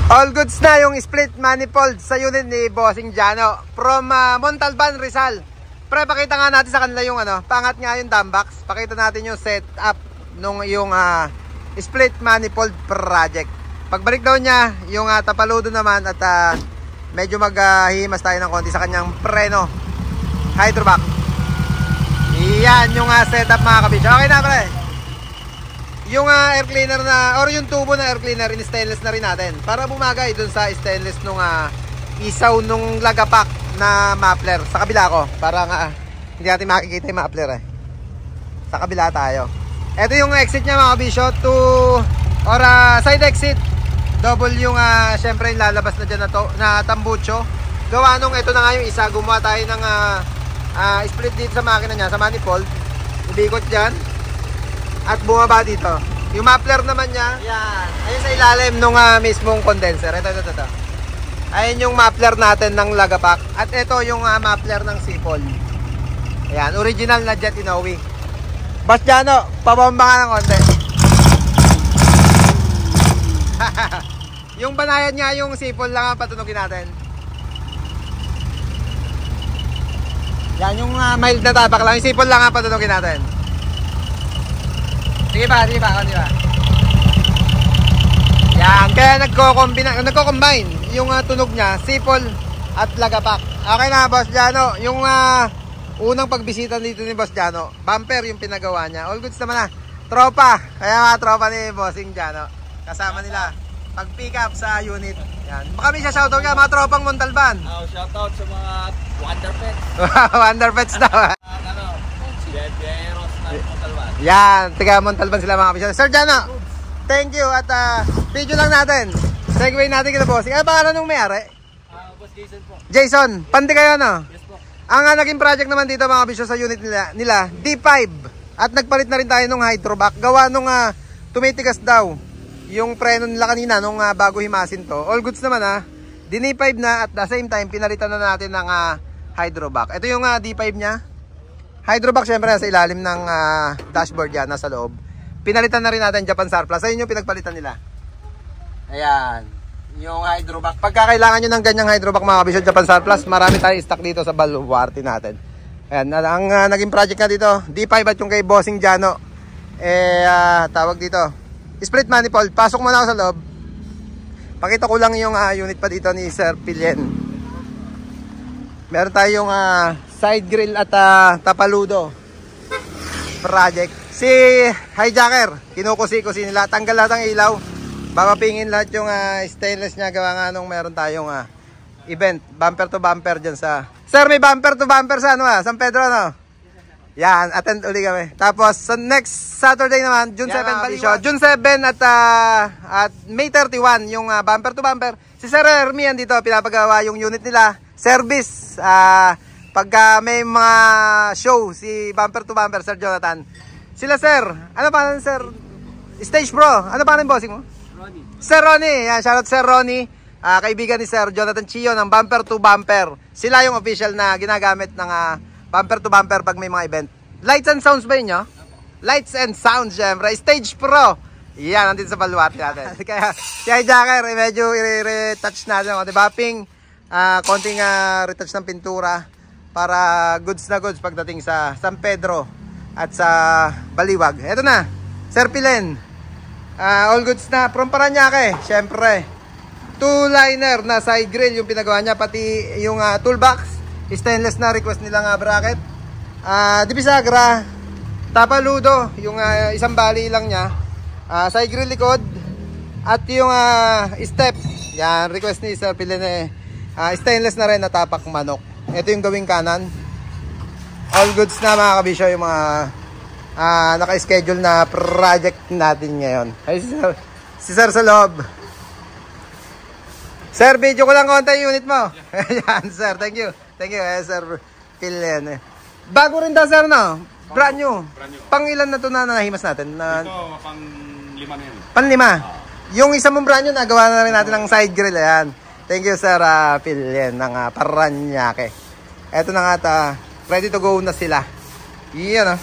All goods na yung split manifold sa unit ni Bossing Jano from Montalban, Rizal. Pre, pakita nga natin sa kanila yung pangat nga yung dumbox. Pakita natin yung setup nung yung split manifold project. Pagbalik daw niya, yung tapaludo naman at medyo maghihimas tayo ng konti sa kanyang preno hydrovac. Iyan yung setup mga kabisyo. Okay na pre. Yung air cleaner na, or yung tubo na air cleaner, in stainless na rin natin. Para bumagay dun sa stainless nung isaw nung lagapak na muffler. Sa kabila ko, para hindi natin makikita yung muffler Sa kabila tayo. Ito yung exit niya mga kabisyo, or side exit. Double yung, syempre yung lalabas na dyan na tambucho. Gawa nung ito na nga yung isa, gumawa tayo ng split dito sa makina niya, sa manifold. Ibikot dyan. At bumaba dito. Yung muffler naman niya, yan. Ayun sa ilalim nung mismong condenser. Ito. Ayun yung muffler natin ng lagapak. At ito yung muffler ng sipol. Ayan, original na Jet Inoue. Boss Jano, pabomba nga ng konti. Yung banayan nga yung sipol lang ang patunogin natin. Yan, yung mild na tapak lang. Yung sipol lang ang patunogin natin. Sige ba? Yan, kaya nagko-combine yung tunog niya, sipol at lagapak. Okay na, Boss Jano. Yung unang pagbisita dito ni Boss Jano, bumper yung pinagawa niya. All goods naman na. Tropa. Kaya mga tropa ni Bossing Jano. Kasama nila. Pag-pick up sa unit. Yan. Baka may shoutout ka, mga tropang Montalban. Shoutout sa mga Wonder Pets. Wonder Pets daw. Yan, taga Montalban sila mga kabisyo. Sir Jano, thank you. At video lang natin. Segway natin kita bossing. Ano pangalan nung may-ari? Boss Jason po. Jason, pandi kayo no? Yes po. Ang naging project naman dito mga kabisyo sa unit nila D5. At nagpalit na rin tayo nung hydrovac. Gawa nung tumitigas daw yung preno nila kanina nung bago himasin to. All goods naman D5 na at the same time pinalitan na natin ng hydrovac. Ito yung D5 niya. Hydrovac syempre nasa ilalim ng dashboard yan, nasa loob. Pinalitan na rin natin Japan Surplus. Ayun yung pinagpalitan nila. Ayan. Yung hydrovac. Pagka kailangan nyo ng ganyang hydrovac mga kabisyo Japan Surplus, marami tayong stock dito sa baluarte natin. Ayan. Ang naging project na dito, D5 at yung kay Bossing Jano. Tawag dito. Split manifold. Pasok muna ako sa loob. Pakita ko lang yung unit pa dito ni Sir Pilien. Meron tayong side grill at tapaludo project. Si hijacker, kinukusi-kusi nila. Tanggal lahat ang ilaw. Babapingin lahat yung stainless niya. Gawa nga nung meron tayong event. Bumper to bumper dyan sa... Sir, may bumper to bumper sa San Pedro, no? Yan, attend uli kami. Tapos, sa next Saturday naman, June 7, Baliwa. June 7 at May 31, yung bumper to bumper. Si Sir Hermian dito, pinapagawa yung unit nila. Service, pagka may mga show, si bumper to bumper, Sir Jonathan. Sila Sir, ano pa Sir? Stage Pro, ano pa rin bossing mo? Ronnie. Sir Ronnie, yan, shoutout Sir Ronnie. Kaibigan ni Sir Jonathan Chio ng bumper to bumper. Sila yung official na ginagamit ng bumper to bumper pag may mga event. Lights and sounds ba yun nyo? Lights and sounds, syempre. Stage Pro. Yan, nandito sa baluarte natin. Kaya si hijacker, medyo i-retouch natin. Diba? Konting retouch ng pintura para goods na goods pagdating sa San Pedro at sa Baliwag. Eto na, Sir Pilen. All goods na from Paranaque. Syempre, two-liner na side grill yung pinagawa niya. Pati yung toolbox, stainless na request nilang bracket. Dibisagra, tapaludo, yung isang bali lang niya. Side grill likod. At yung step, yan, request ni Sir Pilen stainless na rin na tapak manok. Ito yung gawing kanan. All goods na mga kabisyo, yung mga naka-schedule na project natin ngayon. Ay, si Sir sa loob. Sir, video ko lang konti yung unit mo. Yan, Sir, thank you. Thank you, Sir Pilien. Bago rin daw, Sir, no? Brand new. Pang ilan na ito na nahimas natin? Ito, pang 5 na yun. Pang 5? Yung isa mong brand new, nagawa na rin natin ng side grill. Ayan. Thank you, Sir Pilien ng Paranaque. Eto na nga, ready to go na sila. Yan,